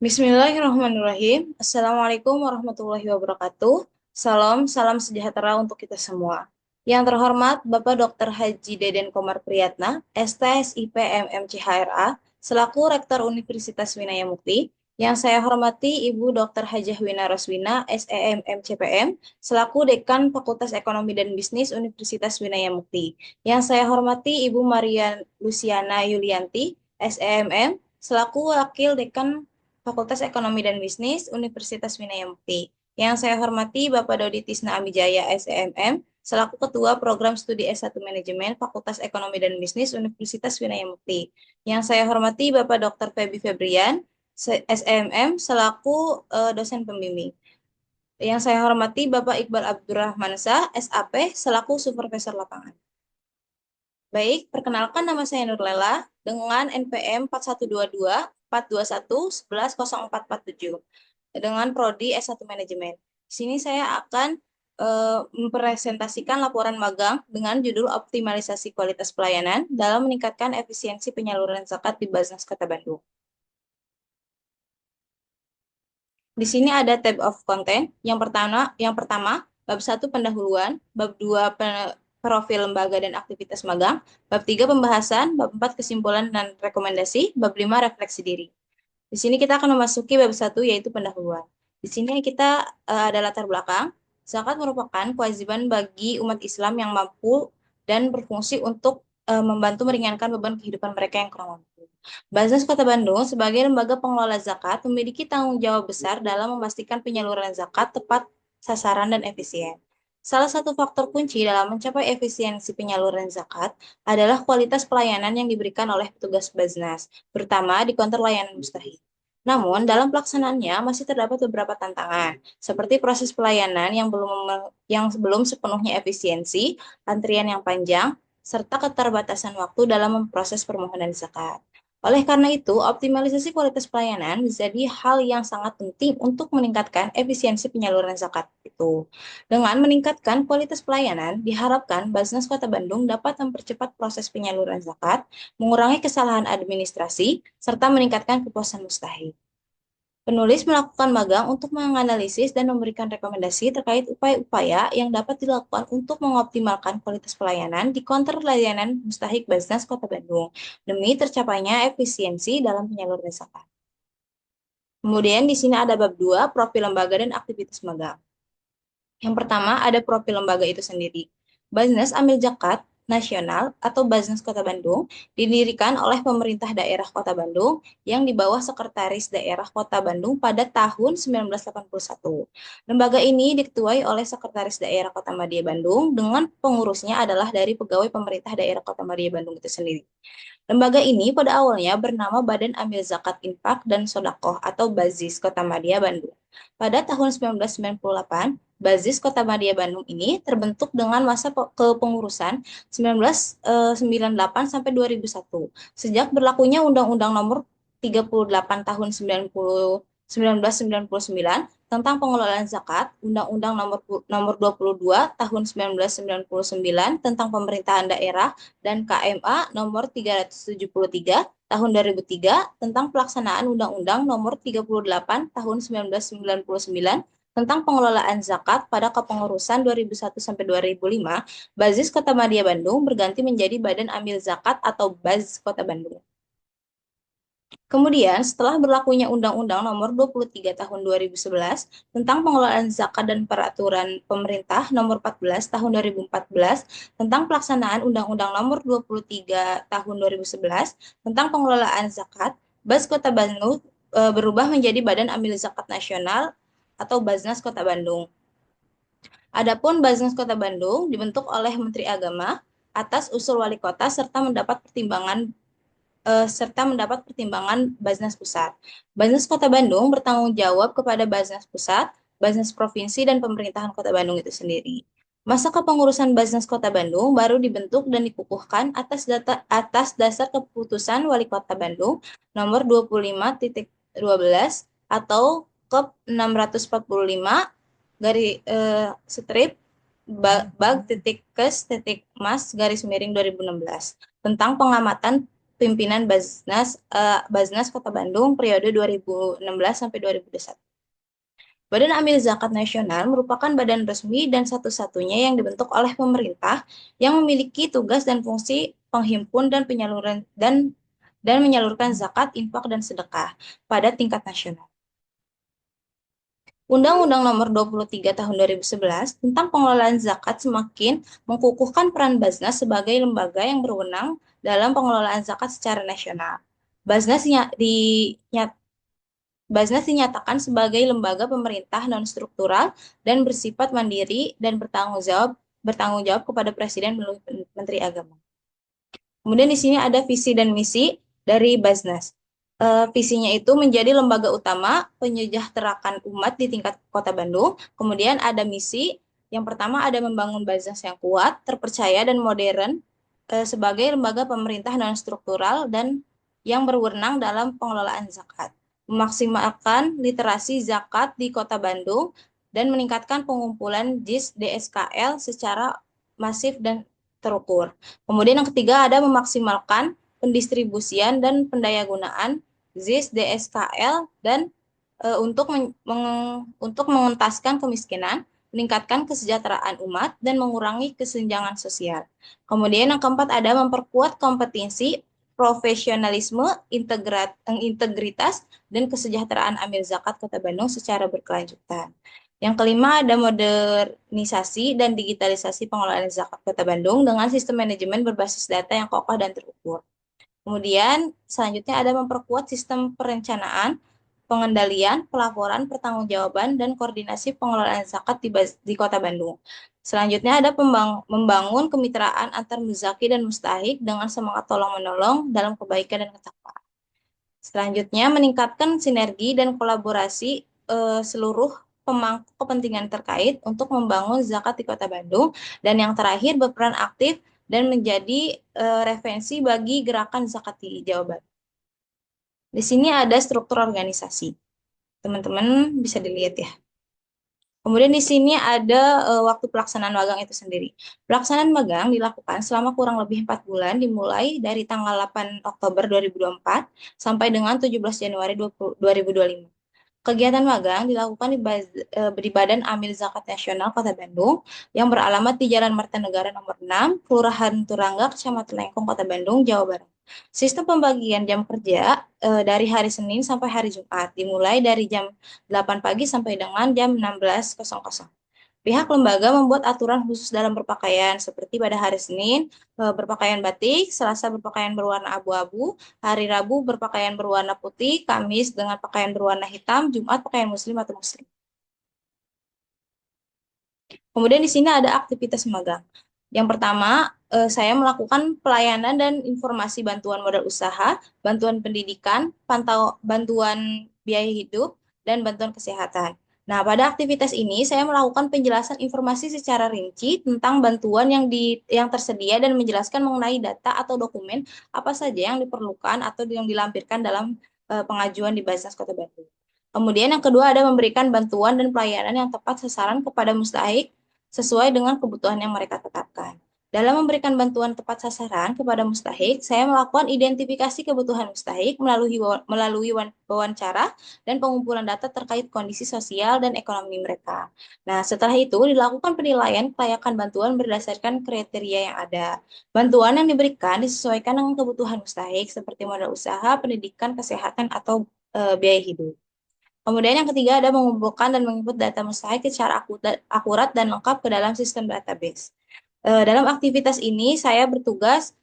Bismillahirrahmanirrahim. Assalamualaikum warahmatullahi wabarakatuh. Salam, salam sejahtera untuk kita semua. Yang terhormat Bapak Dr. Haji Deden Komar Priyatna, STSIP MMCHRA, selaku Rektor Universitas Winaya Mukti. Yang saya hormati Ibu Dr. Hajah Wina Roswina, SEM MCPM, selaku Dekan Fakultas Ekonomi dan Bisnis Universitas Winaya Mukti. Yang saya hormati Ibu Maria Luciana Yulianti, SEMM, selaku Wakil Dekan Fakultas Ekonomi dan Bisnis Universitas Winaya Mukti. Yang saya hormati Bapak Dodi Tisna Amijaya SEMM, selaku Ketua Program Studi S1 Manajemen Fakultas Ekonomi dan Bisnis Universitas Winaya Mukti. Yang saya hormati Bapak Dr. Febi Febrian, SEMM, selaku dosen pembimbing. Yang saya hormati Bapak Iqbal Abdurrahmansyah, SAP, selaku Supervisor Lapangan. Baik, perkenalkan nama saya Nurlela dengan NPM 4122 421 11 0447 dengan prodi S1 Manajemen. Di sini saya akan mempresentasikan laporan magang dengan judul Optimalisasi Kualitas Pelayanan dalam meningkatkan efisiensi penyaluran zakat di Basnas Kota Bandung. Di sini ada tab of content. Yang pertama, bab 1 pendahuluan, bab 2 profil lembaga dan aktivitas magang, bab 3 pembahasan, bab 4 kesimpulan dan rekomendasi, bab 5 refleksi diri. Di sini kita akan memasuki bab 1 yaitu pendahuluan. Di sini kita ada latar belakang. Zakat merupakan kewajiban bagi umat Islam yang mampu dan berfungsi untuk membantu meringankan beban kehidupan mereka yang kurang mampu. Basnas Kota Bandung sebagai lembaga pengelola zakat memiliki tanggung jawab besar dalam memastikan penyaluran zakat tepat sasaran dan efisien. Salah satu faktor kunci dalam mencapai efisiensi penyaluran zakat adalah kualitas pelayanan yang diberikan oleh petugas Basnas, terutama di konter layanan mustahik. Namun, dalam pelaksanaannya masih terdapat beberapa tantangan, seperti proses pelayanan yang belum sepenuhnya efisiensi, antrian yang panjang, serta keterbatasan waktu dalam memproses permohonan zakat. Oleh karena itu, optimalisasi kualitas pelayanan menjadi hal yang sangat penting untuk meningkatkan efisiensi penyaluran zakat itu. Dengan meningkatkan kualitas pelayanan, diharapkan Basnas Kota Bandung dapat mempercepat proses penyaluran zakat, mengurangi kesalahan administrasi, serta meningkatkan kepuasan mustahik. Penulis melakukan magang untuk menganalisis dan memberikan rekomendasi terkait upaya-upaya yang dapat dilakukan untuk mengoptimalkan kualitas pelayanan di counter layanan mustahik Basnas Kota Bandung demi tercapainya efisiensi dalam penyaluran zakat. Kemudian di sini ada bab 2, profil lembaga dan aktivitas magang. Yang pertama ada profil lembaga itu sendiri. Basnas Amil Zakat Nasional atau Basnas Kota Bandung didirikan oleh pemerintah daerah Kota Bandung yang di bawah Sekretaris Daerah Kota Bandung pada tahun 1981. Lembaga ini diketuai oleh Sekretaris Daerah Kota Madia Bandung dengan pengurusnya adalah dari pegawai pemerintah daerah Kota Madia Bandung itu sendiri. Lembaga ini pada awalnya bernama Badan Amil Zakat Infak dan Sodakoh atau BAZIS Kota Madia Bandung. Pada tahun 1998, BAZIS Kota Madia Bandung ini terbentuk dengan masa kepengurusan 1998 sampai 2001. Sejak berlakunya Undang-Undang Nomor 38 Tahun 1999 tentang pengelolaan zakat, Undang-Undang Nomor 22 Tahun 1999 tentang pemerintahan daerah, dan KMA Nomor 373 Tahun 2003 tentang pelaksanaan Undang-Undang Nomor 38 Tahun 1999 tentang pengelolaan zakat pada kepengurusan 2001 sampai 2005, BAZIS Kota Madia Bandung berganti menjadi Badan Amil Zakat atau BAZ Kota Bandung. Kemudian, setelah berlakunya Undang-Undang Nomor 23 Tahun 2011 tentang pengelolaan zakat dan peraturan pemerintah Nomor 14 Tahun 2014 tentang pelaksanaan Undang-Undang Nomor 23 Tahun 2011 tentang pengelolaan zakat, BAZ Kota Bandung berubah menjadi Badan Amil Zakat Nasional atau Basnas Kota Bandung. Adapun Basnas Kota Bandung dibentuk oleh Menteri Agama atas usul wali kota serta mendapat pertimbangan Basnas Pusat. Basnas Kota Bandung bertanggung jawab kepada Basnas Pusat, Basnas Provinsi, dan pemerintahan Kota Bandung itu sendiri. Masa kepengurusan Basnas Kota Bandung baru dibentuk dan dikukuhkan atas dasar keputusan Wali Kota Bandung nomor 25.12 atau Kep 645 strip bag titik kes titik mas garis miring 2016 tentang pengamatan pimpinan Baznas Kota Bandung periode 2016 sampai 2021. Badan Amil Zakat Nasional merupakan badan resmi dan satu-satunya yang dibentuk oleh pemerintah yang memiliki tugas dan fungsi penghimpun dan penyaluran dan menyalurkan zakat, infak, dan sedekah pada tingkat nasional. Undang-Undang Nomor 23 Tahun 2011 tentang pengelolaan zakat semakin mengukuhkan peran Baznas sebagai lembaga yang berwenang dalam pengelolaan zakat secara nasional. Baznas Baznas dinyatakan sebagai lembaga pemerintah non-struktural dan bersifat mandiri dan bertanggung jawab kepada Presiden melalui Menteri Agama. Kemudian di sini ada visi dan misi dari Baznas. Visinya itu menjadi lembaga utama penyejahterakan umat di tingkat Kota Bandung. Kemudian ada misi, yang pertama ada membangun Baznas yang kuat, terpercaya, dan modern sebagai lembaga pemerintah non-struktural dan yang berwenang dalam pengelolaan zakat, memaksimalkan literasi zakat di Kota Bandung, dan meningkatkan pengumpulan JIS DSKL secara masif dan terukur. Kemudian yang ketiga ada memaksimalkan pendistribusian dan pendayagunaan ZIS DSKL dan untuk mengentaskan kemiskinan, meningkatkan kesejahteraan umat, dan mengurangi kesenjangan sosial. Kemudian yang keempat ada memperkuat kompetensi, profesionalisme, integritas, dan kesejahteraan amil zakat Kota Bandung secara berkelanjutan. Yang kelima ada modernisasi dan digitalisasi pengelolaan zakat Kota Bandung dengan sistem manajemen berbasis data yang kokoh dan terukur. Kemudian selanjutnya ada memperkuat sistem perencanaan, pengendalian, pelaporan, pertanggungjawaban, dan koordinasi pengelolaan zakat di Kota Bandung. Selanjutnya ada membangun kemitraan antar muzaki dan mustahik dengan semangat tolong-menolong dalam kebaikan dan ketakwaan. Selanjutnya meningkatkan sinergi dan kolaborasi seluruh pemangku kepentingan terkait untuk membangun zakat di Kota Bandung. Dan yang terakhir berperan aktif dan menjadi referensi bagi gerakan zakat di Jawa Barat. Di sini ada struktur organisasi. Teman-teman bisa dilihat ya. Kemudian di sini ada waktu pelaksanaan magang itu sendiri. Pelaksanaan magang dilakukan selama kurang lebih 4 bulan dimulai dari tanggal 8 Oktober 2024 sampai dengan 17 Januari 2025. Kegiatan magang dilakukan di Badan Amil Zakat Nasional Kota Bandung yang beralamat di Jalan Martanegara nomor 6, Kelurahan Turangga, Kecamatan Lengkong, Kota Bandung, Jawa Barat. Sistem pembagian jam kerja dari hari Senin sampai hari Jumat, dimulai dari jam 8 pagi sampai dengan jam 16.00. Pihak lembaga membuat aturan khusus dalam berpakaian, seperti pada hari Senin berpakaian batik, Selasa berpakaian berwarna abu-abu, hari Rabu berpakaian berwarna putih, Kamis dengan pakaian berwarna hitam, Jumat pakaian muslim atau muslim. Kemudian di sini ada aktivitas magang. Yang pertama, saya melakukan pelayanan dan informasi bantuan modal usaha, bantuan pendidikan, bantuan biaya hidup, dan bantuan kesehatan. Nah, pada aktivitas ini saya melakukan penjelasan informasi secara rinci tentang bantuan yang tersedia dan menjelaskan mengenai data atau dokumen apa saja yang diperlukan atau yang dilampirkan dalam pengajuan di Basnas Kota Bandung. Kemudian yang kedua ada memberikan bantuan dan pelayanan yang tepat sasaran kepada mustahik sesuai dengan kebutuhan yang mereka tetapkan. Dalam memberikan bantuan tepat sasaran kepada mustahik, saya melakukan identifikasi kebutuhan mustahik melalui wawancara dan pengumpulan data terkait kondisi sosial dan ekonomi mereka. Nah, setelah itu dilakukan penilaian kelayakan bantuan berdasarkan kriteria yang ada. Bantuan yang diberikan disesuaikan dengan kebutuhan mustahik seperti modal usaha, pendidikan, kesehatan, atau biaya hidup. Kemudian yang ketiga ada mengumpulkan dan menginput data mustahik secara akurat dan lengkap ke dalam sistem database. Dalam aktivitas ini saya bertugas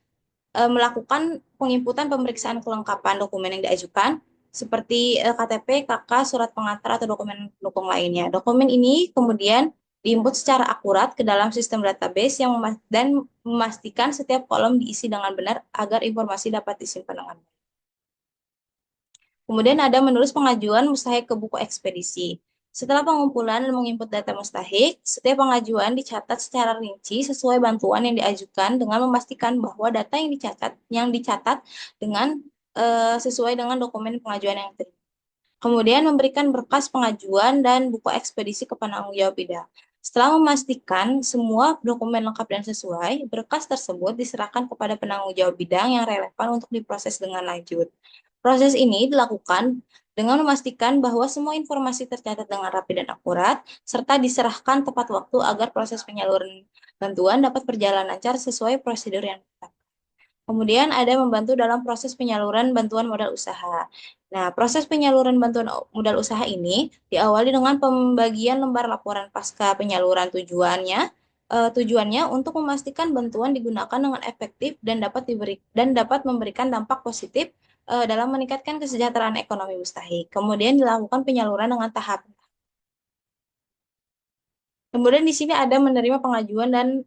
melakukan penginputan pemeriksaan kelengkapan dokumen yang diajukan seperti KTP, KK, surat pengantar atau dokumen pendukung lainnya. Dokumen ini kemudian diinput secara akurat ke dalam sistem database dan memastikan setiap kolom diisi dengan benar agar informasi dapat disimpan dengan baik. Kemudian ada menulis pengajuan mustahik ke buku ekspedisi. Setelah pengumpulan dan menginput data mustahik, setiap pengajuan dicatat secara rinci sesuai bantuan yang diajukan dengan memastikan bahwa data yang dicatat dengan sesuai dengan dokumen pengajuan yang diterima. Kemudian memberikan berkas pengajuan dan buku ekspedisi ke penanggung jawab bidang. Setelah memastikan semua dokumen lengkap dan sesuai, berkas tersebut diserahkan kepada penanggung jawab bidang yang relevan untuk diproses dengan lanjut. Proses ini dilakukan dengan memastikan bahwa semua informasi tercatat dengan rapi dan akurat, serta diserahkan tepat waktu agar proses penyaluran bantuan dapat berjalan lancar sesuai prosedur yang ditetapkan. Kemudian ada membantu dalam proses penyaluran bantuan modal usaha. Nah, proses penyaluran bantuan modal usaha ini diawali dengan pembagian lembar laporan pasca penyaluran tujuannya untuk memastikan bantuan digunakan dengan efektif dan dapat memberikan dampak positif dalam meningkatkan kesejahteraan ekonomi mustahik. Kemudian dilakukan penyaluran dengan tahap. Kemudian di sini ada menerima pengajuan dan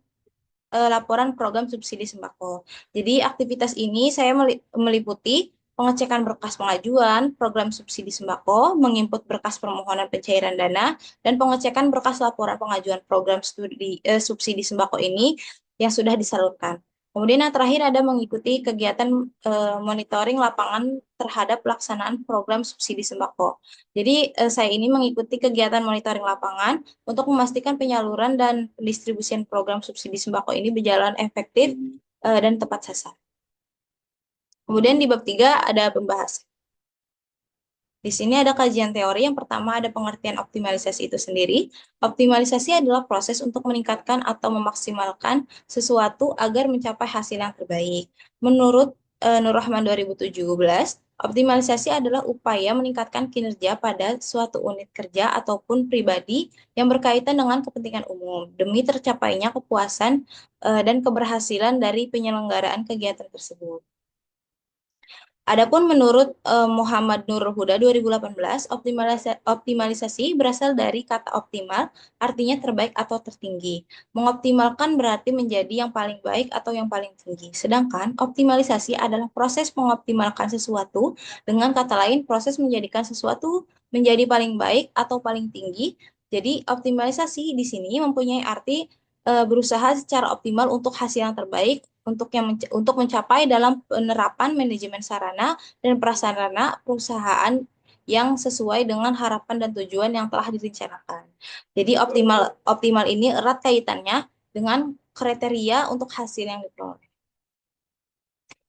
laporan program subsidi sembako. Jadi aktivitas ini saya meliputi pengecekan berkas pengajuan, program subsidi sembako, menginput berkas permohonan pencairan dana, dan pengecekan berkas laporan pengajuan program subsidi sembako ini yang sudah disalurkan. Kemudian yang terakhir ada mengikuti kegiatan monitoring lapangan terhadap pelaksanaan program subsidi sembako. Jadi saya ini mengikuti kegiatan monitoring lapangan untuk memastikan penyaluran dan pendistribusian program subsidi sembako ini berjalan efektif dan tepat sasaran. Kemudian di bab 3 ada pembahasan. Di sini ada kajian teori. Yang pertama ada pengertian optimalisasi itu sendiri. Optimalisasi adalah proses untuk meningkatkan atau memaksimalkan sesuatu agar mencapai hasil yang terbaik. Menurut Nur Rahman 2017, optimalisasi adalah upaya meningkatkan kinerja pada suatu unit kerja ataupun pribadi yang berkaitan dengan kepentingan umum demi tercapainya kepuasan dan keberhasilan dari penyelenggaraan kegiatan tersebut. Adapun menurut Muhammad Nur Huda 2018, optimalisasi berasal dari kata optimal, artinya terbaik atau tertinggi. Mengoptimalkan berarti menjadi yang paling baik atau yang paling tinggi. Sedangkan optimalisasi adalah proses mengoptimalkan sesuatu, dengan kata lain proses menjadikan sesuatu menjadi paling baik atau paling tinggi. Jadi optimalisasi di sini mempunyai arti berusaha secara optimal untuk hasil yang terbaik untuk mencapai dalam penerapan manajemen sarana dan prasarana perusahaan yang sesuai dengan harapan dan tujuan yang telah direncanakan. Jadi optimal ini erat kaitannya dengan kriteria untuk hasil yang diperoleh.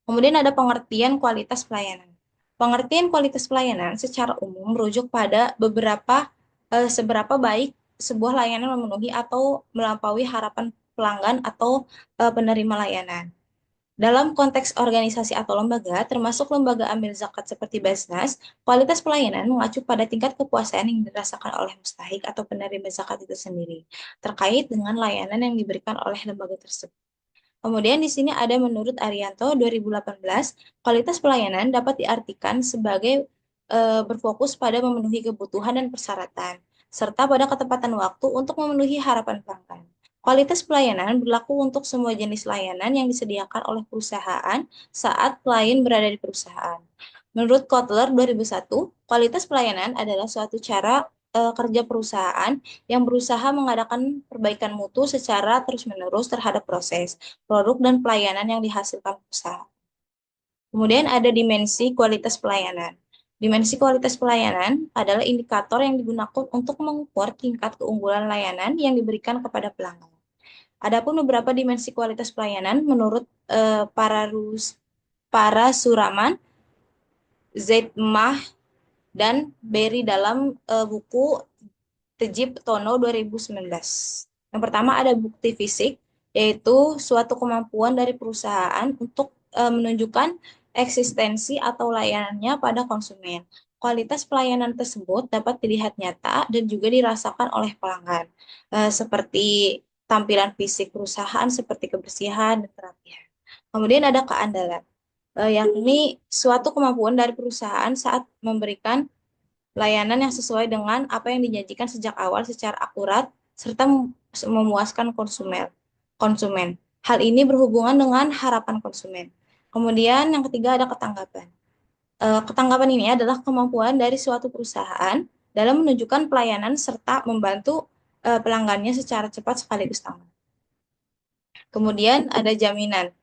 Kemudian ada pengertian kualitas pelayanan. Pengertian kualitas pelayanan secara umum merujuk pada seberapa baik sebuah layanan memenuhi atau melampaui harapan pelanggan atau penerima layanan. Dalam konteks organisasi atau lembaga, termasuk lembaga amil zakat seperti Basnas, kualitas pelayanan mengacu pada tingkat kepuasan yang dirasakan oleh mustahik atau penerima zakat itu sendiri, terkait dengan layanan yang diberikan oleh lembaga tersebut. Kemudian di sini ada menurut Arianto 2018, kualitas pelayanan dapat diartikan sebagai berfokus pada memenuhi kebutuhan dan persyaratan, serta pada ketepatan waktu untuk memenuhi harapan pelanggan. Kualitas pelayanan berlaku untuk semua jenis layanan yang disediakan oleh perusahaan saat klien berada di perusahaan. Menurut Kotler 2001, kualitas pelayanan adalah suatu cara kerja perusahaan yang berusaha mengadakan perbaikan mutu secara terus-menerus terhadap proses, produk, dan pelayanan yang dihasilkan perusahaan. Kemudian ada dimensi kualitas pelayanan. Dimensi kualitas pelayanan adalah indikator yang digunakan untuk mengukur tingkat keunggulan layanan yang diberikan kepada pelanggan. Adapun beberapa dimensi kualitas pelayanan menurut Parasuraman, Zaitmah, dan Berry dalam buku Tejib Tono 2019. Yang pertama ada bukti fisik, yaitu suatu kemampuan dari perusahaan untuk menunjukkan eksistensi atau layanannya pada konsumen. Kualitas pelayanan tersebut dapat dilihat nyata dan juga dirasakan oleh pelanggan, seperti tampilan fisik perusahaan, seperti kebersihan dan kerapihan. Kemudian ada keandalan, yakni suatu kemampuan dari perusahaan saat memberikan layanan yang sesuai dengan apa yang dijanjikan sejak awal secara akurat serta memuaskan konsumen. Hal ini berhubungan dengan harapan konsumen. Kemudian yang ketiga ada ketanggapan. Ketanggapan ini adalah kemampuan dari suatu perusahaan dalam menunjukkan pelayanan serta membantu pelanggannya secara cepat sekaligus aman. Kemudian ada jaminan.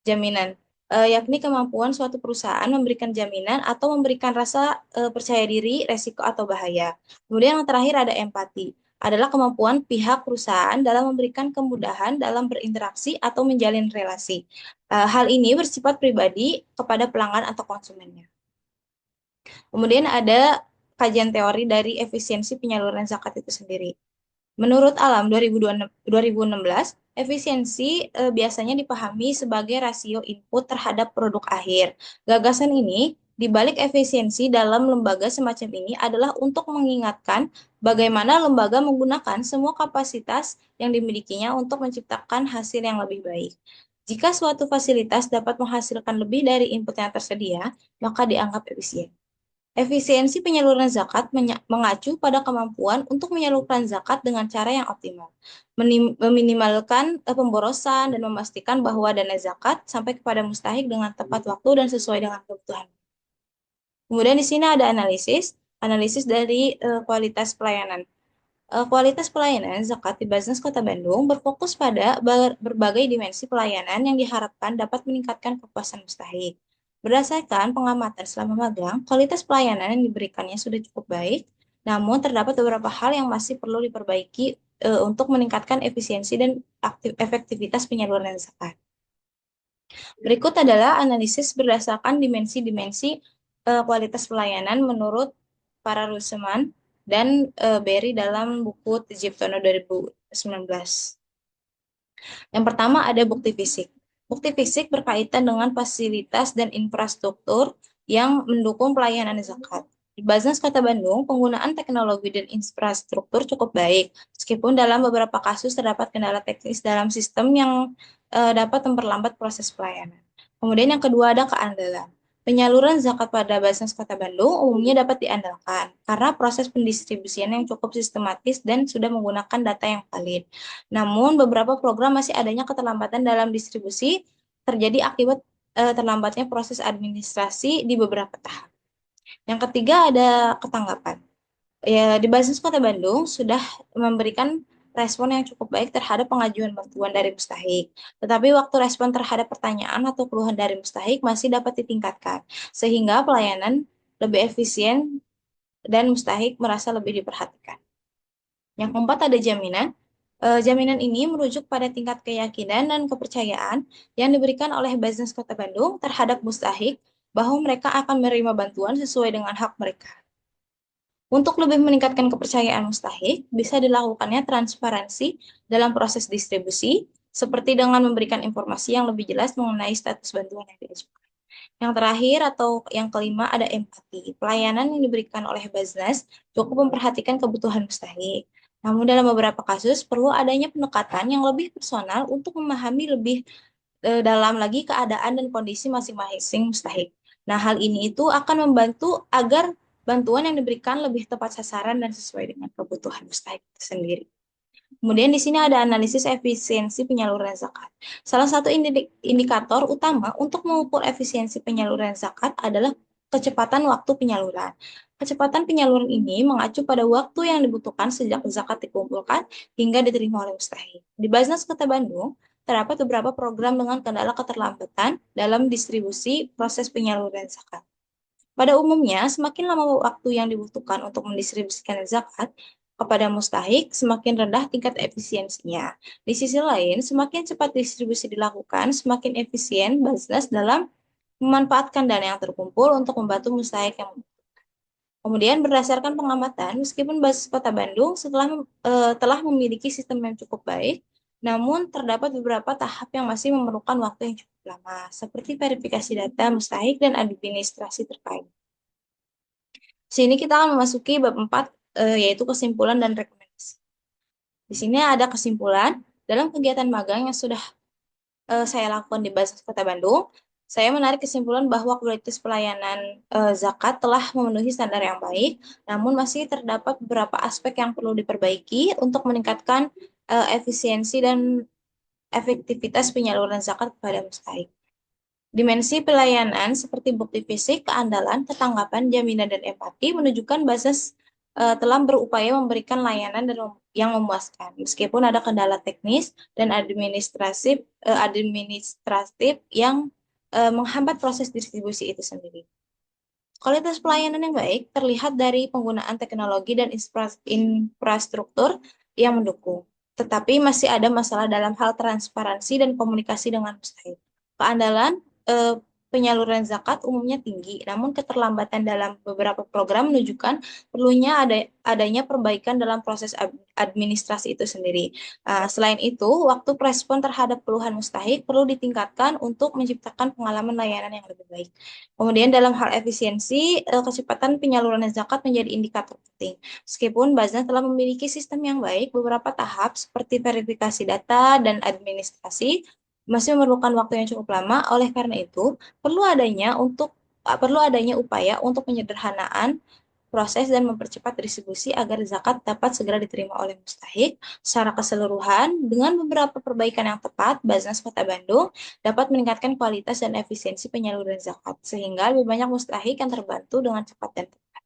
Jaminan yakni kemampuan suatu perusahaan memberikan jaminan atau memberikan rasa percaya diri, resiko atau bahaya. Kemudian yang terakhir ada empati. adalah kemampuan pihak perusahaan dalam memberikan kemudahan dalam berinteraksi atau menjalin relasi. Hal ini bersifat pribadi kepada pelanggan atau konsumennya. Kemudian ada kajian teori dari efisiensi penyaluran zakat itu sendiri. Menurut Alam 2016, efisiensi biasanya dipahami sebagai rasio input terhadap produk akhir. Gagasan ini dibalik efisiensi dalam lembaga semacam ini adalah untuk mengingatkan bagaimana lembaga menggunakan semua kapasitas yang dimilikinya untuk menciptakan hasil yang lebih baik. Jika suatu fasilitas dapat menghasilkan lebih dari input yang tersedia, maka dianggap efisien. Efisiensi penyaluran zakat mengacu pada kemampuan untuk menyalurkan zakat dengan cara yang optimal, meminimalkan pemborosan dan memastikan bahwa dana zakat sampai kepada mustahik dengan tepat waktu dan sesuai dengan kebutuhan. Kemudian di sini ada analisis dari kualitas pelayanan. Kualitas pelayanan zakat di Basnas Kota Bandung berfokus pada berbagai dimensi pelayanan yang diharapkan dapat meningkatkan kepuasan mustahik. Berdasarkan pengamatan selama magang, kualitas pelayanan yang diberikannya sudah cukup baik, namun terdapat beberapa hal yang masih perlu diperbaiki untuk meningkatkan efisiensi dan efektivitas penyaluran zakat. Berikut adalah analisis berdasarkan dimensi-dimensi kualitas pelayanan menurut para Ruseman dan Berry dalam buku Tjiptono 2019. Yang pertama ada bukti fisik. Bukti fisik berkaitan dengan fasilitas dan infrastruktur yang mendukung pelayanan zakat. Di Basnas Kota Bandung, penggunaan teknologi dan infrastruktur cukup baik, meskipun dalam beberapa kasus terdapat kendala teknis dalam sistem yang dapat memperlambat proses pelayanan. Kemudian yang kedua ada keandalan. Penyaluran zakat pada Basnas Kota Bandung umumnya dapat diandalkan karena proses pendistribusian yang cukup sistematis dan sudah menggunakan data yang valid. Namun, beberapa program masih adanya keterlambatan dalam distribusi terjadi akibat terlambatnya proses administrasi di beberapa tahap. Yang ketiga ada ketanggapan. Ya, di Basnas Kota Bandung sudah memberikan respon yang cukup baik terhadap pengajuan bantuan dari mustahik. Tetapi waktu respon terhadap pertanyaan atau keluhan dari mustahik masih dapat ditingkatkan, sehingga pelayanan lebih efisien dan mustahik merasa lebih diperhatikan. Yang keempat ada jaminan. Jaminan ini merujuk pada tingkat keyakinan dan kepercayaan yang diberikan oleh Basnas Kota Bandung terhadap mustahik bahwa mereka akan menerima bantuan sesuai dengan hak mereka. Untuk lebih meningkatkan kepercayaan mustahik, bisa dilakukannya transparansi dalam proses distribusi, seperti dengan memberikan informasi yang lebih jelas mengenai status bantuan yang diajukan. Yang terakhir atau yang kelima ada empati. Pelayanan yang diberikan oleh Basnas cukup memperhatikan kebutuhan mustahik. Namun dalam beberapa kasus perlu adanya pendekatan yang lebih personal untuk memahami lebih dalam lagi keadaan dan kondisi masing-masing mustahik. Nah, hal ini itu akan membantu agar bantuan yang diberikan lebih tepat sasaran dan sesuai dengan kebutuhan mustahik itu sendiri. Kemudian di sini ada analisis efisiensi penyaluran zakat. Salah satu indikator utama untuk mengukur efisiensi penyaluran zakat adalah kecepatan waktu penyaluran. Kecepatan penyaluran ini mengacu pada waktu yang dibutuhkan sejak zakat dikumpulkan hingga diterima oleh mustahik. Di Basnas Kota Bandung, terdapat beberapa program dengan kendala keterlambatan dalam distribusi proses penyaluran zakat. Pada umumnya, semakin lama waktu yang dibutuhkan untuk mendistribusikan zakat kepada mustahik, semakin rendah tingkat efisiensinya. Di sisi lain, semakin cepat distribusi dilakukan, semakin efisien Basnas dalam memanfaatkan dana yang terkumpul untuk membantu mustahik yang membutuhkan. Kemudian berdasarkan pengamatan, meskipun Basnas Kota Bandung telah memiliki sistem yang cukup baik, namun terdapat beberapa tahap yang masih memerlukan waktu yang cukup lama, seperti verifikasi data mustahik dan administrasi terkait. Sini kita akan memasuki bab 4, yaitu kesimpulan dan rekomendasi. Di sini ada kesimpulan dalam kegiatan magang yang sudah saya lakukan di Basnas Kota Bandung. Saya menarik kesimpulan bahwa kualitas pelayanan zakat telah memenuhi standar yang baik, namun masih terdapat beberapa aspek yang perlu diperbaiki untuk meningkatkan efisiensi dan efektivitas penyaluran zakat kepada mustahik. Dimensi pelayanan seperti bukti fisik, keandalan, ketanggapan, jaminan, dan empati menunjukkan Basnas telah berupaya memberikan layanan yang memuaskan, meskipun ada kendala teknis dan administratif yang menghambat proses distribusi itu sendiri. Kualitas pelayanan yang baik terlihat dari penggunaan teknologi dan infrastruktur yang mendukung. Tetapi masih ada masalah dalam hal transparansi dan komunikasi dengan mustahik. Keandalan penyaluran zakat umumnya tinggi, namun keterlambatan dalam beberapa program menunjukkan perlunya adanya perbaikan dalam proses administrasi itu sendiri. Selain itu, waktu respon terhadap keluhan mustahik perlu ditingkatkan untuk menciptakan pengalaman layanan yang lebih baik. Kemudian dalam hal efisiensi, kecepatan penyaluran zakat menjadi indikator penting. Meskipun Baznas telah memiliki sistem yang baik, beberapa tahap seperti verifikasi data dan administrasi masih memerlukan waktu yang cukup lama. Oleh karena itu, perlu adanya upaya untuk penyederhanaan proses dan mempercepat distribusi agar zakat dapat segera diterima oleh mustahik. Secara keseluruhan, dengan beberapa perbaikan yang tepat, Baznas Kota Bandung dapat meningkatkan kualitas dan efisiensi penyaluran zakat, sehingga lebih banyak mustahik yang terbantu dengan cepat dan tepat.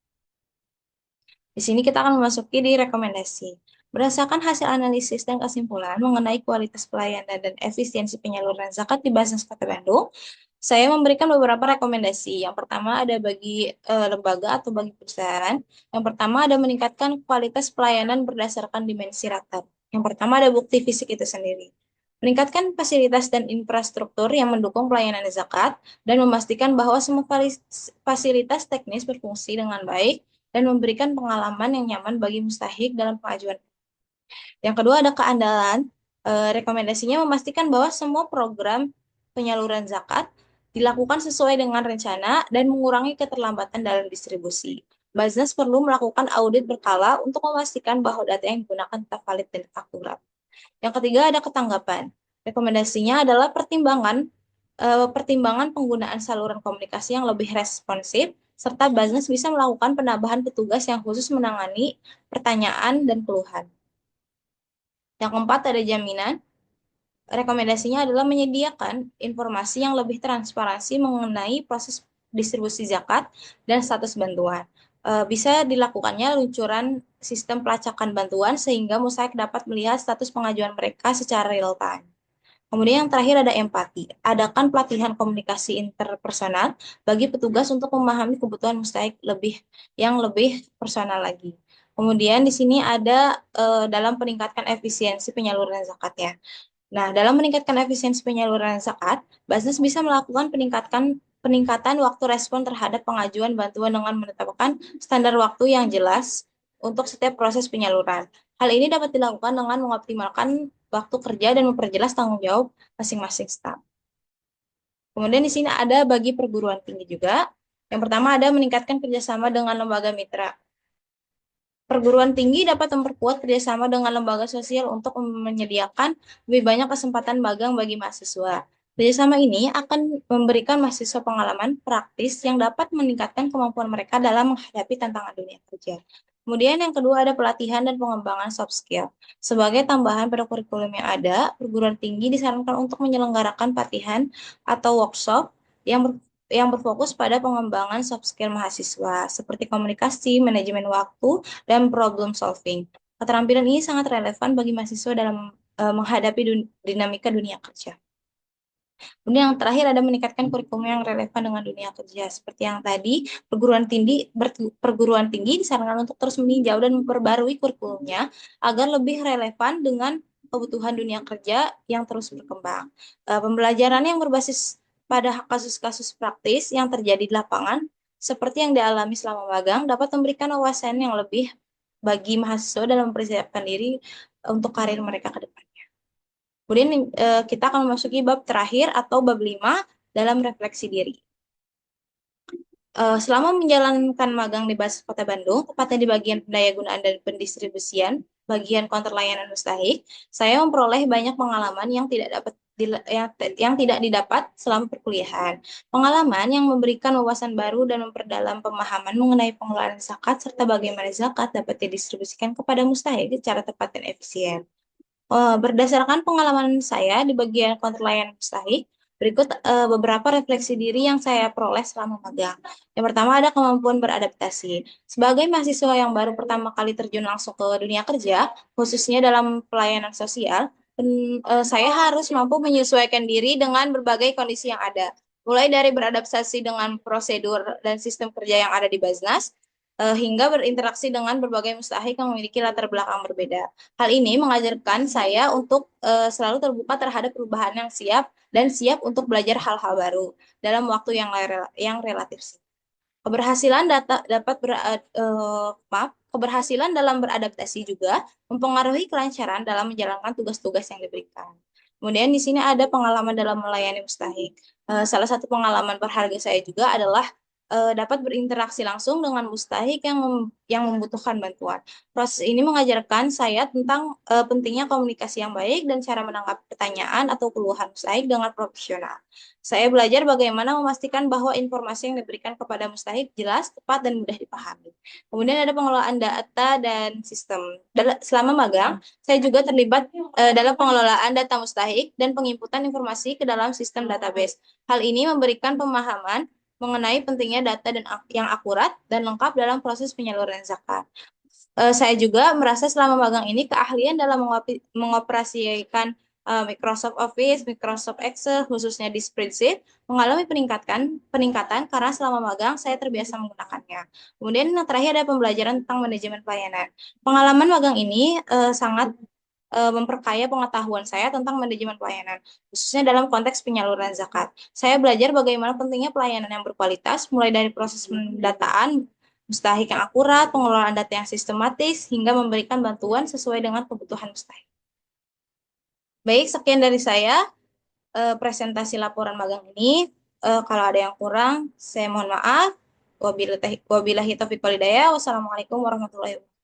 Di sini kita akan memasuki di rekomendasi. Berdasarkan hasil analisis dan kesimpulan mengenai kualitas pelayanan dan efisiensi penyaluran zakat di Baznas Kota Bandung, saya memberikan beberapa rekomendasi. Yang pertama ada bagi lembaga atau bagi perusahaan. Yang pertama ada meningkatkan kualitas pelayanan berdasarkan dimensi rata. Yang pertama ada bukti fisik itu sendiri. Meningkatkan fasilitas dan infrastruktur yang mendukung pelayanan zakat dan memastikan bahwa semua fasilitas teknis berfungsi dengan baik dan memberikan pengalaman yang nyaman bagi mustahik dalam pengajuan. Yang kedua ada keandalan. Rekomendasinya memastikan bahwa semua program penyaluran zakat dilakukan sesuai dengan rencana dan mengurangi keterlambatan dalam distribusi. Baznas perlu melakukan audit berkala untuk memastikan bahwa data yang digunakan tetap valid dan akurat. Yang ketiga ada ketanggapan. Rekomendasinya adalah pertimbangan penggunaan saluran komunikasi yang lebih responsif, serta Baznas bisa melakukan penambahan petugas yang khusus menangani pertanyaan dan keluhan. Yang keempat ada jaminan. Rekomendasinya adalah menyediakan informasi yang lebih transparansi mengenai proses distribusi zakat dan status bantuan. Bisa dilakukannya luncuran sistem pelacakan bantuan sehingga mustahik dapat melihat status pengajuan mereka secara real time. Kemudian yang terakhir ada empati. Adakan pelatihan komunikasi interpersonal bagi petugas untuk memahami kebutuhan mustahik yang lebih personal lagi. Kemudian di sini ada dalam peningkatkan efisiensi penyaluran zakat ya. Nah, dalam meningkatkan efisiensi penyaluran zakat, Baznas bisa melakukan peningkatan waktu respon terhadap pengajuan bantuan dengan menetapkan standar waktu yang jelas untuk setiap proses penyaluran. Hal ini dapat dilakukan dengan mengoptimalkan waktu kerja dan memperjelas tanggung jawab masing-masing staf. Kemudian di sini ada bagi perguruan tinggi juga. Yang pertama ada meningkatkan kerjasama dengan lembaga mitra. Perguruan tinggi dapat memperkuat kerjasama dengan lembaga sosial untuk menyediakan lebih banyak kesempatan magang bagi mahasiswa. Kerjasama ini akan memberikan mahasiswa pengalaman praktis yang dapat meningkatkan kemampuan mereka dalam menghadapi tantangan dunia kerja. Kemudian yang kedua ada pelatihan dan pengembangan soft skill. Sebagai tambahan pada kurikulum yang ada, perguruan tinggi disarankan untuk menyelenggarakan pelatihan atau workshop yang berfokus pada pengembangan soft skill mahasiswa, seperti komunikasi, manajemen waktu, dan problem solving. Keterampilan ini sangat relevan bagi mahasiswa dalam menghadapi dinamika dunia kerja. Kemudian yang terakhir ada meningkatkan kurikulum yang relevan dengan dunia kerja. Seperti yang tadi, perguruan tinggi disarankan untuk terus meninjau dan memperbarui kurikulumnya agar lebih relevan dengan kebutuhan dunia kerja yang terus berkembang. Pembelajaran yang berbasis pada kasus-kasus praktis yang terjadi di lapangan, seperti yang dialami selama magang, dapat memberikan wawasan yang lebih bagi mahasiswa dalam mempersiapkan diri untuk karir mereka ke depan. Kemudian kita akan memasuki bab terakhir atau bab 5 dalam refleksi diri. Selama menjalankan magang di Baznas Kota Bandung, tepatnya di bagian pendayagunaan dan pendistribusian, bagian konter layanan mustahik, saya memperoleh banyak pengalaman yang tidak didapat selama perkuliahan. Pengalaman yang memberikan wawasan baru dan memperdalam pemahaman mengenai pengelolaan zakat serta bagaimana zakat dapat didistribusikan kepada mustahik secara tepat dan efisien. Berdasarkan pengalaman saya di bagian konter layanan mustahik, berikut beberapa refleksi diri yang saya peroleh selama magang. Yang pertama ada kemampuan beradaptasi. Sebagai mahasiswa yang baru pertama kali terjun langsung ke dunia kerja, khususnya dalam pelayanan sosial, saya harus mampu menyesuaikan diri dengan berbagai kondisi yang ada. mulai dari beradaptasi dengan prosedur dan sistem kerja yang ada di Baznas, hingga berinteraksi dengan berbagai mustahik yang memiliki latar belakang berbeda. Hal ini mengajarkan saya untuk selalu terbuka terhadap perubahan yang siap untuk belajar hal-hal baru dalam waktu yang relatif singkat. Keberhasilan data dapat ber, maaf, keberhasilan dalam beradaptasi juga mempengaruhi kelancaran dalam menjalankan tugas-tugas yang diberikan. Kemudian di sini ada pengalaman dalam melayani mustahik. Salah satu pengalaman berharga saya juga adalah dapat berinteraksi langsung dengan mustahik yang membutuhkan bantuan. Proses ini mengajarkan saya tentang pentingnya komunikasi yang baik dan cara menanggapi pertanyaan atau keluhan mustahik dengan profesional. Saya belajar bagaimana memastikan bahwa informasi yang diberikan kepada mustahik jelas, tepat, dan mudah dipahami. Kemudian ada pengelolaan data dan sistem. Selama magang, saya juga terlibat dalam pengelolaan data mustahik dan penginputan informasi ke dalam sistem database. Hal ini memberikan pemahaman mengenai pentingnya data yang akurat dan lengkap dalam proses penyaluran zakat. Saya juga merasa selama magang ini keahlian dalam mengoperasikan Microsoft Office, Microsoft Excel, khususnya di spreadsheet, mengalami peningkatan karena selama magang saya terbiasa menggunakannya. Kemudian yang terakhir ada pembelajaran tentang manajemen pelayanan. Pengalaman magang ini sangat memperkaya pengetahuan saya tentang manajemen pelayanan, khususnya dalam konteks penyaluran zakat. Saya belajar bagaimana pentingnya pelayanan yang berkualitas, mulai dari proses pendataan, mustahik yang akurat, pengelolaan data yang sistematis, hingga memberikan bantuan sesuai dengan kebutuhan mustahik. Baik, sekian dari saya presentasi laporan magang ini. Kalau ada yang kurang, saya mohon maaf. Wabillahi taufiq wal hidayah. Wassalamualaikum warahmatullahi wabarakatuh.